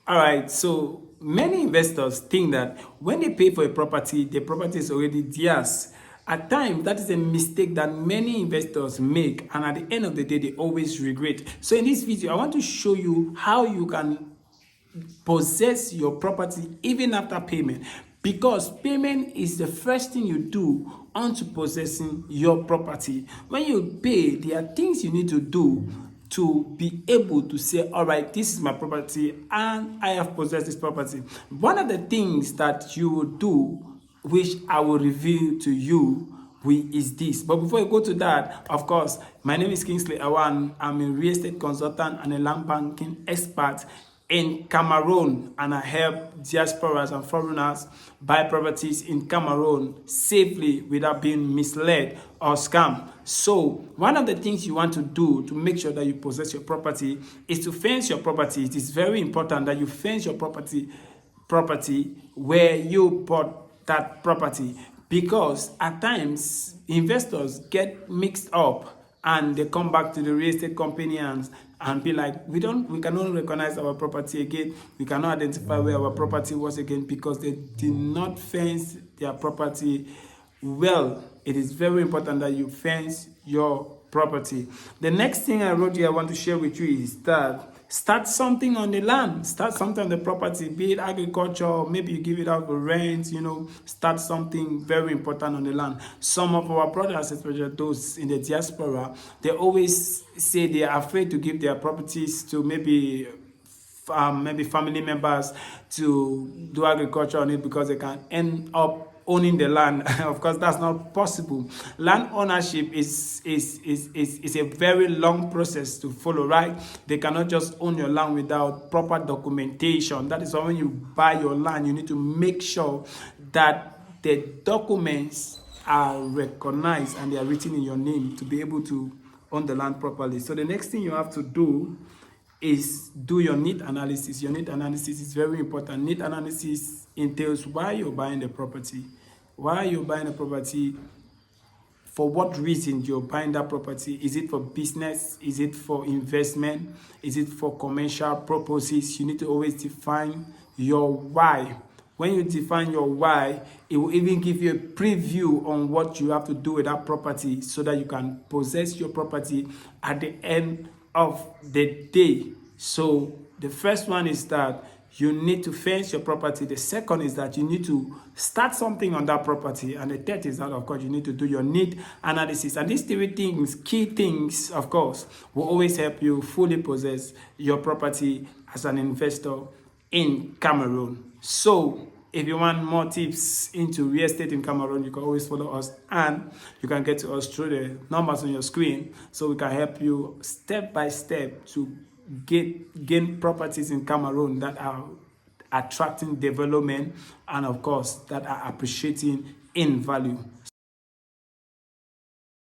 All right, so many investors think that when they pay for a property, the property is already theirs. At times, that is a mistake that many investors make, and at the end of the day, they always regret. So, in this video, I want to show you how you can possess your property even after payment, because payment is the first thing you do onto possessing your property. When you pay, there are things you need to do to be able to say, all right, this is my property and I have possessed this property. One of the things that you will do, which I will reveal to you, is this. But before you go to that, of course, my name is Kingsley Awan. I'm a real estate consultant and a land banking expert in Cameroon, and I help diasporas and foreigners buy properties in Cameroon safely without being misled or scammed. So one of the things you want to do to make sure that you possess your property is to fence your property. It is very important that you fence your property where you bought that property, because at times investors get mixed up and they come back to the real estate company and be like, we cannot recognize our property again, we cannot identify where our property was again, because they did not fence their property well. It is very important that you fence your property. The next thing I wrote here I want to share with you is that start something on the land, start something on the property, be it agriculture, maybe you give it out for rent, start something very important on the land. Some of our brothers, especially those in the diaspora, they always say they are afraid to give their properties to maybe family members to do agriculture on it, because they can end up owning the land. Of course, that's not possible. Land ownership is a very long process to follow, right? They cannot just own your land without proper documentation. That is why when you buy your land, you need to make sure that the documents are recognized and they are written in your name to be able to own the land properly. So the next thing you have to do is do your need analysis. Your need analysis is very important. Need analysis entails why you're buying the property. Why are you buying a property? For what reason you're buying that property? Is it for business? Is it for investment? Is it for commercial purposes? You need to always define your why. When you define your why, it will even give you a preview on what you have to do with that property, so that you can possess your property at the end of the day. So the first one is that you need to fence your property. The second is that you need to start something on that property. And the third is that, of course, you need to do your need analysis. And these three things, key things, of course, will always help you fully possess your property as an investor in Cameroon. So if you want more tips into real estate in Cameroon, you can always follow us, and you can get to us through the numbers on your screen, so we can help you step by step to gain properties in Cameroon that are attracting development, and of course that are appreciating in value.